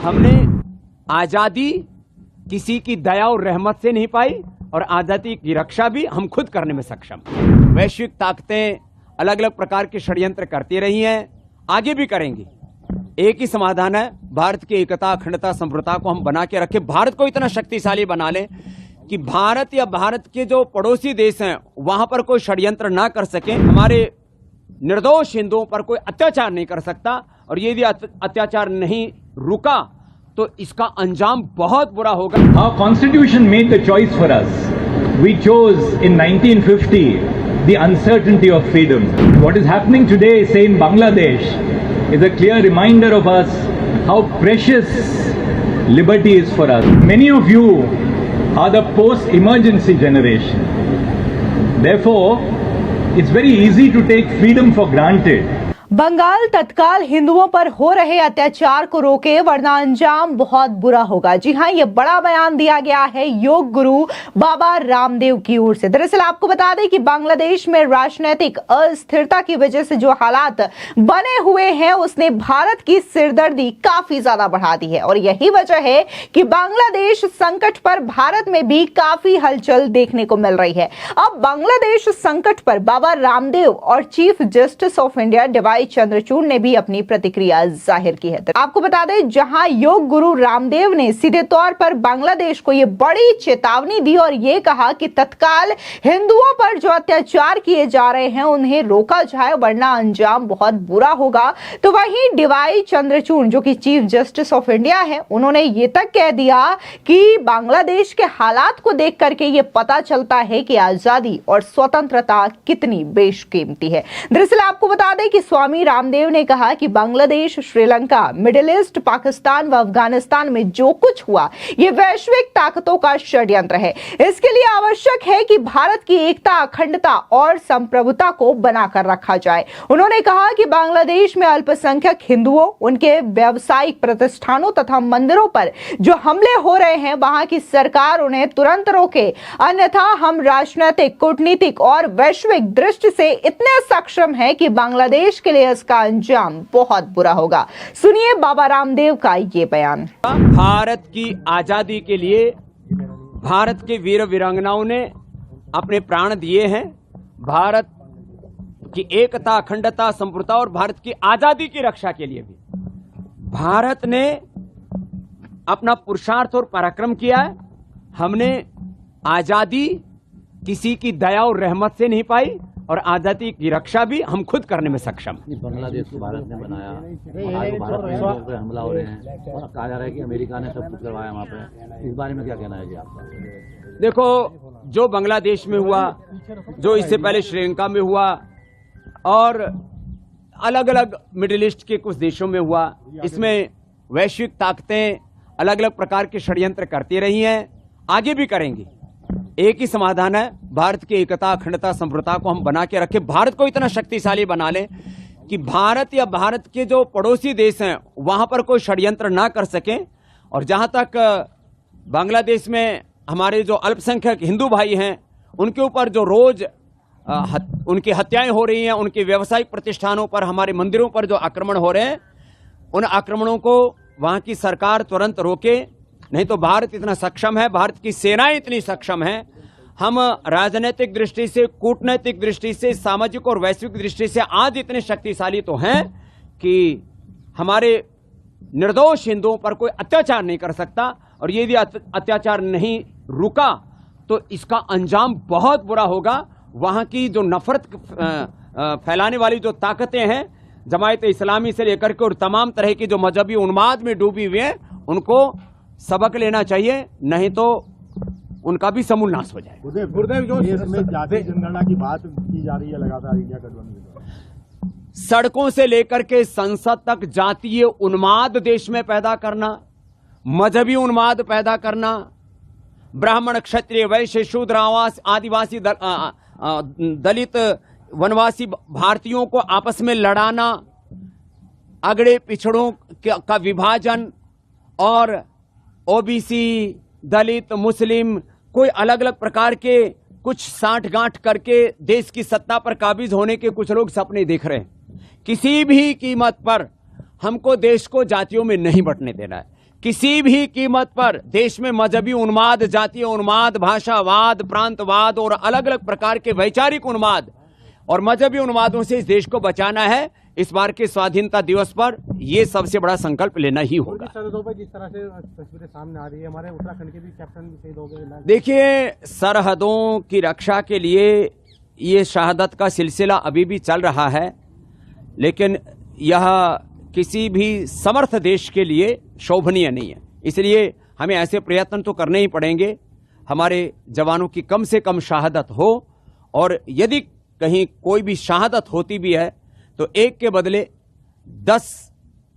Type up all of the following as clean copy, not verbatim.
हमने आजादी किसी की दया और रहमत से नहीं पाई और आजादी की रक्षा भी हम खुद करने में सक्षम। वैश्विक ताकतें अलग अलग प्रकार के षड्यंत्र करती रही हैं, आगे भी करेंगी। एक ही समाधान है, भारत की एकता, अखंडता, संप्रभुता को हम बना के रखें। भारत को इतना शक्तिशाली बना लें कि भारत या भारत के जो पड़ोसी देश हैं वहां पर कोई षड्यंत्र ना कर सके। हमारे निर्दोष हिंदुओं पर कोई अत्याचार नहीं कर सकता और यदि अत्याचार नहीं रुका तो इसका अंजाम बहुत बुरा होगा। Our constitution made the choice for us. We chose in 1950 the uncertainty of freedom. What is happening today, say in Bangladesh, is a clear reminder of us how precious liberty is for us. Many of you are the post-emergency generation. Therefore, it's very easy to take freedom for granted. Bengal तत्काल हिंदुओं पर हो रहे अत्याचार को रोके वरना अंजाम बहुत बुरा होगा। जी हां, ये बड़ा बयान दिया गया है योग गुरु बाबा रामदेव की ओर से। दरअसल आपको बता दें कि बांग्लादेश में राजनीतिक अस्थिरता की वजह से जो हालात बने हुए हैं उसने भारत की सिरदर्दी काफी ज्यादा बढ़ा दी है और यही वजह है कि बांग्लादेश संकट पर भारत में भी काफी हलचल देखने को मिल रही है। अब बांग्लादेश संकट पर बाबा रामदेव और chief justice of India DY Chandrachud ने भी अपनी प्रतिक्रिया जाहिर की है। आपको बता दें, जहां योग गुरु रामदेव ने सीधे तौर पर बांग्लादेश को यह बड़ी चेतावनी दी और यह कहा कि तत्काल हिंदुओं पर जो अत्याचार किए जा रहे हैं उन्हें रोका जाए वरना अंजाम बहुत बुरा होगा, तो वहीं डीवाई चंद्रचूड़ जो कि चीफ जस्टिस ऑफ इंडिया है, उन्होंने ये तक कह दिया कि बांग्लादेश के हालात को देख करके ये पता चलता है कि आजादी और स्वतंत्रता कितनी बेशकीमती है। दरअसल आपको बता दें कि स्वामी रामदेव ने कहा कि बांग्लादेश, श्रीलंका, मिडिल ईस्ट, पाकिस्तान व अफगानिस्तान में जो कुछ हुआ ये वैश्विक ताकतों का षड्यंत्र है। इसके लिए आवश्यक है कि भारत की एकता, अखंडता और संप्रभुता को बनाकर रखा जाए। उन्होंने कहा कि बांग्लादेश में अल्पसंख्यक हिंदुओं, उनके व्यावसायिक प्रतिष्ठानों तथा मंदिरों पर जो हमले हो रहे हैं वहां की सरकार उन्हें तुरंत रोके, अन्यथा हम राजनीतिक, कूटनीतिक और वैश्विक दृष्टि से इतने सक्षम हैं कि बांग्लादेश के लिए इसका अंजाम बहुत बुरा होगा। सुनिए बाबा रामदेव का ये बयान। भारत की आजादी के लिए भारत के वीर वीरांगनाओं ने अपने प्राण दिए हैं। भारत की एकता, अखंडता, संप्रभुता और भारत की आजादी की रक्षा के लिए भी भारत ने अपना पुरुषार्थ और पराक्रम किया है। हमने आजादी किसी की दया और रहमत से नहीं पाई और आजादी की रक्षा भी हम खुद करने में सक्षम। बांग्लादेश को भारत ने बनाया, भारत में लोगों पे हमला हो रहे हैं और कहा जा रहा है कि अमेरिका ने सब कुछ करवाया वहाँ पे। इस बारे में क्या कहना है जी आपका? देखो, जो बांग्लादेश में हुआ, जो इससे पहले श्रीलंका में हुआ और अलग अलग मिडिल ईस्ट के कुछ देशों में हुआ, इसमें वैश्विक ताकतें अलग अलग प्रकार के षड्यंत्र करती रही हैं, आगे भी करेंगी। एक ही समाधान है, भारत की एकता, अखंडता, संप्रभुता को हम बना के रखें। भारत को इतना शक्तिशाली बना लें कि भारत या भारत के जो पड़ोसी देश हैं वहां पर कोई षड्यंत्र ना कर सकें। और जहां तक बांग्लादेश में हमारे जो अल्पसंख्यक हिंदू भाई हैं उनके ऊपर जो रोज उनकी हत्याएं हो रही हैं, उनके व्यावसायिक प्रतिष्ठानों पर, हमारे मंदिरों पर जो आक्रमण हो रहे हैं, उन आक्रमणों को वहां की सरकार तुरंत रोके, नहीं तो भारत इतना सक्षम है, भारत की सेनाएं इतनी सक्षम हैं। हम राजनीतिक दृष्टि से, कूटनैतिक दृष्टि से, सामाजिक और वैश्विक दृष्टि से आज इतने शक्तिशाली तो हैं कि हमारे निर्दोष हिंदुओं पर कोई अत्याचार नहीं कर सकता और यदि अत्याचार नहीं रुका तो इसका अंजाम बहुत बुरा होगा। वहां की जो नफरत फैलाने वाली जो ताकतें हैं, जमायत इस्लामी से लेकर के और तमाम तरह की जो मजहबी उन्माद में डूबी हुई हैं, उनको सबक लेना चाहिए, नहीं तो उनका भी समूल नाश हो जाए। गुरुदेव, जो इसमें जातीय जनगणना की बात की जा रही है लगातार इंडिया गठबंधन, सड़कों से लेकर के संसद तक जातीय उन्माद देश में पैदा करना, मजहबी उन्माद पैदा करना, ब्राह्मण, क्षत्रिय, वैश्य, शूद्र, आदिवासी, दलित, वनवासी भारतीयों को आपस में लड़ाना, अगड़े पिछड़ों का विभाजन और ओबीसी, दलित, मुस्लिम, कोई अलग अलग प्रकार के कुछ साठगांठ करके देश की सत्ता पर काबिज होने के कुछ लोग सपने देख रहे हैं। किसी भी कीमत पर हमको देश को जातियों में नहीं बंटने देना है। किसी भी कीमत पर देश में मजहबी उन्माद, जातीय उन्माद, भाषावाद, प्रांतवाद और अलग अलग प्रकार के वैचारिक उन्माद और मजहबी उन्मादों से इस देश को बचाना है। इस बार के स्वाधीनता दिवस पर यह सबसे बड़ा संकल्प लेना ही होगा। सरहदों पर जिस तरह से तस्वीरें सामने आ रही है, हमारे उत्तराखंड के भी कैप्टन शहीद हो गए। देखिए, सरहदों की रक्षा के लिए ये शहादत का सिलसिला अभी भी चल रहा है, लेकिन यह किसी भी समर्थ देश के लिए शोभनीय नहीं है। इसलिए हमें ऐसे प्रयत्न तो करने ही पड़ेंगे, हमारे जवानों की कम से कम शहादत हो, और यदि कहीं कोई भी शहादत होती भी है तो एक के बदले 10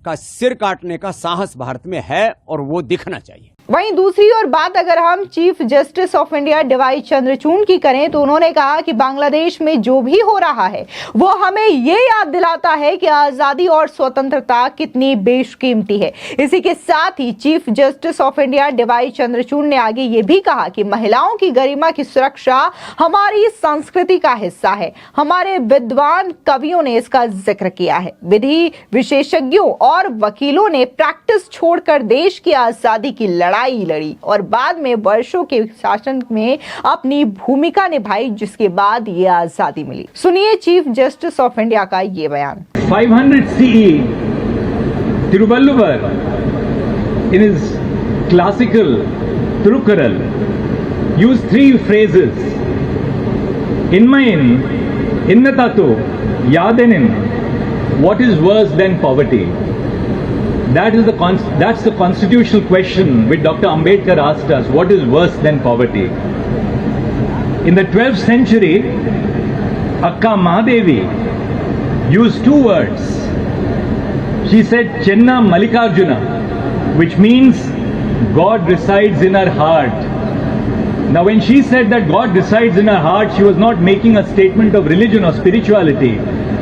का सिर काटने का साहस भारत में है और वो दिखना चाहिए। वहीं दूसरी ओर बात अगर हम chief justice of India DY Chandrachud की करें तो उन्होंने कहा कि बांग्लादेश में जो भी हो रहा है वो हमें ये याद दिलाता है कि आजादी और स्वतंत्रता कितनी बेशकीमती है। इसी के साथ ही chief justice of India DY Chandrachud ने आगे ये भी कहा कि महिलाओं की गरिमा की सुरक्षा हमारी संस्कृति का हिस्सा है। हमारे विद्वान कवियों ने इसका जिक्र किया है। विधि विशेषज्ञों और वकीलों ने प्रैक्टिस छोड़कर देश की आजादी की लड़ाई लड़ी और बाद में वर्षों के शासन में अपनी भूमिका निभाई, जिसके बाद ये आजादी मिली। सुनिए चीफ जस्टिस ऑफ इंडिया का ये बयान। 500 CE, Tiruvallur in his classical Thirukkural used 3 phrases: Inmayin, Innatatu, Yadenin, what is worse than poverty? That's the constitutional question which Dr. Ambedkar asked us. What is worse than poverty? In the 12th century, Akka Mahadevi used 2 words. She said Chenna Mallikarjuna, which means God resides in her heart. Now when she said that God resides in her heart, she was not making a statement of religion or spirituality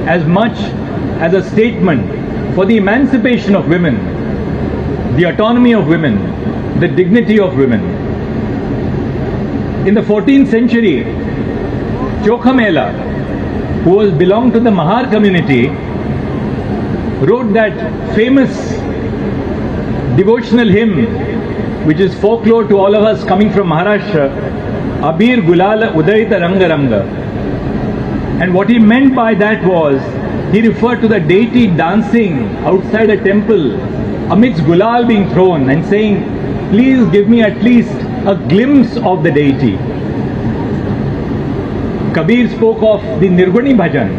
as much as a statement for the emancipation of women, the autonomy of women, the dignity of women. In the 14th century, Chokhamela, who belonged to the Mahar community, wrote that famous devotional hymn, which is folklore to all of us coming from Maharashtra, Abir Gulala Udayita Ranga Ranga. And what he meant by that was, he referred to the deity dancing outside a temple amidst gulal being thrown and saying, please give me at least a glimpse of the deity. Kabir spoke of the Nirguni Bhajan.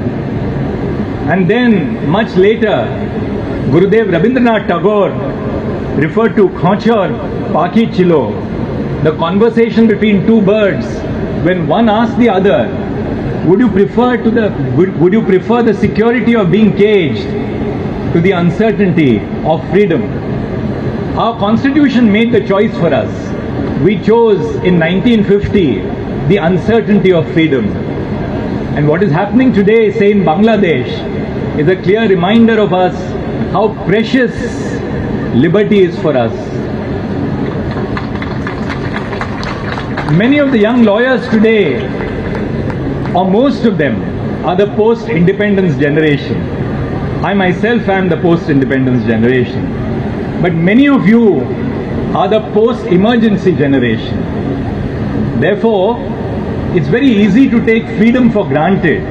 And then much later, Gurudev Rabindranath Tagore referred to Khachar Paki Chilo, the conversation between 2 birds when one asked the other, would you prefer the security of being caged to the uncertainty of freedom? Our constitution made the choice for us. We chose in 1950 the uncertainty of freedom. And what is happening today, say in Bangladesh, is a clear reminder of us how precious liberty is for us. Many of the young lawyers today, or most of them, are the post-independence generation. I myself am the post-independence generation. But many of you are the post-emergency generation. Therefore, it's very easy to take freedom for granted.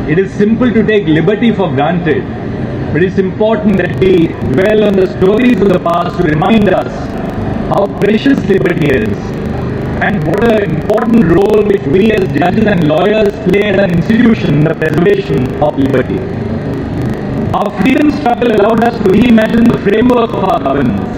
It is simple to take liberty for granted. But it's important that we dwell on the stories of the past to remind us how precious liberty is, and what an important role which we as judges and lawyers play as an institution in the preservation of liberty. Our freedom struggle allowed us to reimagine the framework of our governance.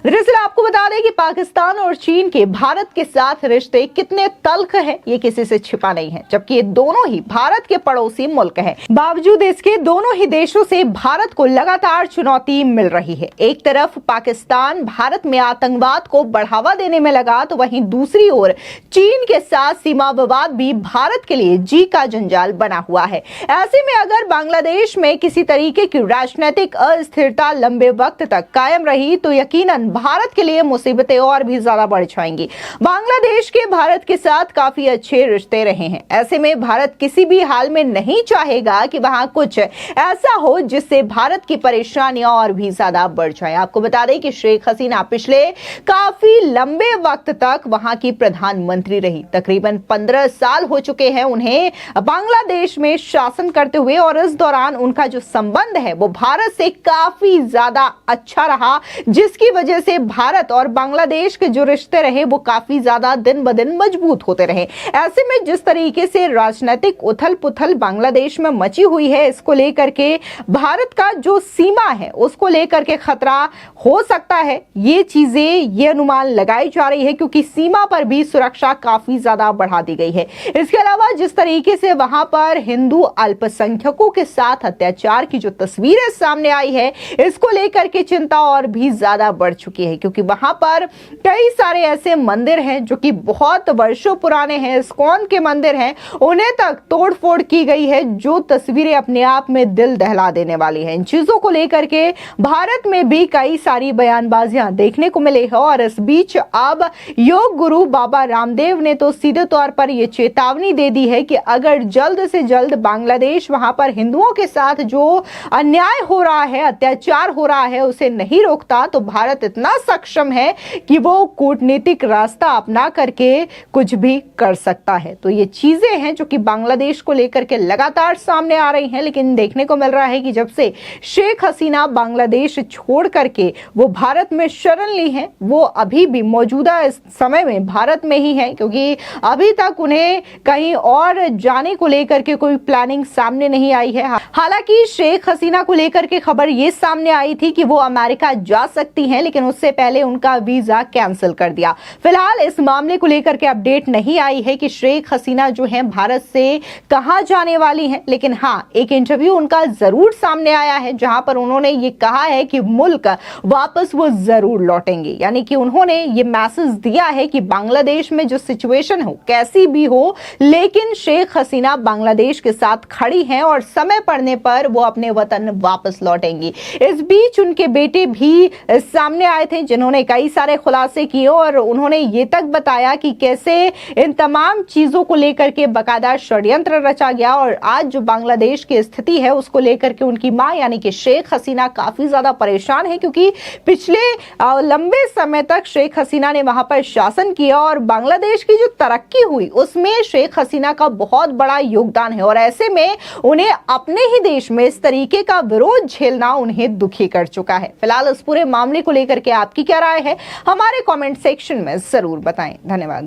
दरअसल आपको बता दें कि पाकिस्तान और चीन के भारत के साथ रिश्ते कितने तल्ख हैं ये किसी से छिपा नहीं है, जबकि ये दोनों ही भारत के पड़ोसी मुल्क हैं। बावजूद इसके दोनों ही देशों से भारत को लगातार चुनौती मिल रही है। एक तरफ पाकिस्तान भारत में आतंकवाद को बढ़ावा देने में लगा, तो वहीं दूसरी ओर चीन के साथ सीमा विवाद भी भारत के लिए जी का जंजाल बना हुआ है। ऐसे में अगर बांग्लादेश में किसी तरीके की राजनीतिक अस्थिरता लंबे वक्त तक कायम रही तो यकीनन भारत के लिए मुसीबतें और भी ज्यादा बढ़ जाएंगी। बांग्लादेश के भारत के साथ काफी अच्छे रिश्ते रहे हैं, ऐसे में भारत किसी भी हाल में नहीं चाहेगा कि वहां कुछ ऐसा हो जिससे भारत की परेशानियां और भी ज्यादा बढ़ जाए। आपको बता दें कि शेख हसीना पिछले काफी लंबे वक्त तक वहां की प्रधानमंत्री रही। तकरीबन 15 साल हो चुके हैं उन्हें बांग्लादेश में शासन करते हुए, और इस दौरान उनका जो संबंध है वो भारत से काफी ज्यादा अच्छा रहा, जिसकी वजह से भारत और बांग्लादेश के जो रिश्ते रहे वो काफी ज्यादा दिन ब दिन मजबूत होते रहे। ऐसे में जिस तरीके से राजनीतिक उथल पुथल बांग्लादेश में मची हुई है, इसको लेकर के भारत का जो सीमा है उसको लेकर के खतरा हो सकता है, ये चीजें ये अनुमान लगाई जा रही है, क्योंकि सीमा पर भी सुरक्षा काफी ज्यादा बढ़ा दी गई है। इसके अलावा जिस तरीके से वहां पर हिंदू अल्पसंख्यकों के साथ अत्याचार की जो तस्वीरें सामने आई है, इसको लेकर के चिंता और भी ज्यादा बढ़ चुकी है, क्योंकि वहां पर कई सारे ऐसे मंदिर हैं जो कि बहुत वर्षों पुराने हैं, इस्कॉन के मंदिर हैं, उन्हें तक तोड़फोड़ की गई है, जो तस्वीरें अपने आप में दिल दहला देने वाली है। इन चीजों को लेकर के भारत में भी कई सारी बयानबाजियां देखने को मिली है, और इस बीच अब योग गुरु बाबा रामदेव ने तो सीधे तौर पर यह चेतावनी दे दी है कि अगर जल्द से जल्द बांग्लादेश वहां पर हिंदुओं के साथ जो अन्याय हो रहा है, अत्याचार हो रहा है, उसे नहीं रोकता तो भारत इतना सक्षम है कि वो कूटनीतिक रास्ता अपना करके कुछ भी कर सकता है। तो ये चीजें हैं जो कि बांग्लादेश को लेकर के लगातार सामने आ रही हैं, लेकिन देखने को मिल रहा है कि जब से शेख हसीना बांग्लादेश छोड़ करके वो भारत में शरण ली है, वो अभी भी मौजूदा इस समय में भारत में ही है, क्योंकि अभी तक उन्हें कहीं और जाने को लेकर के कोई प्लानिंग सामने नहीं आई है। हालांकि शेख हसीना को लेकर के खबर ये सामने आई थी कि वो अमेरिका जा सकती हैं, लेकिन उससे पहले उनका वीजा कैंसिल कर दिया। फिलहाल इस मामले को लेकर के अपडेट नहीं आई है कि शेख हसीना जो है भारत से कहां जाने वाली हैं, लेकिन हाँ, एक इंटरव्यू उनका जरूर सामने आया है जहां पर उन्होंने ये कहा है कि मुल्क वापस वो जरूर लौटेंगे। यानी कि उन्होंने ये मैसेज दिया है कि बांग्लादेश में जो सिचुएशन हो कैसी भी हो, लेकिन शेख हसीना बांग्लादेश के साथ खड़ी हैं और समय पड़ने पर वो अपने वतन वापस लौटेंगी। इस बीच उनके बेटे भी सामने आए थे, जिन्होंने कई सारे खुलासे किए, और उन्होंने ये तक बताया कि कैसे इन तमाम चीजों को लेकर के बाकायदा षड्यंत्र रचा गया, और आज जो बांग्लादेश की स्थिति है उसको लेकर के उनकी मां यानी कि शेख हसीना काफी ज्यादा परेशान है, क्योंकि पिछले लंबे समय तक शेख हसीना ने वहां पर शासन किया और बांग्लादेश की जो तरक्की हुई उसमें शेख हसीना का बहुत बड़ा योगदान है, और ऐसे में उन्हें अपने ही देश में इस तरीके का विरोध झेलना उन्हें दुखी कर चुका है। फिलहाल इस पूरे मामले को लेकर के आपकी क्या राय है, हमारे कमेंट सेक्शन में जरूर बताएं। धन्यवाद।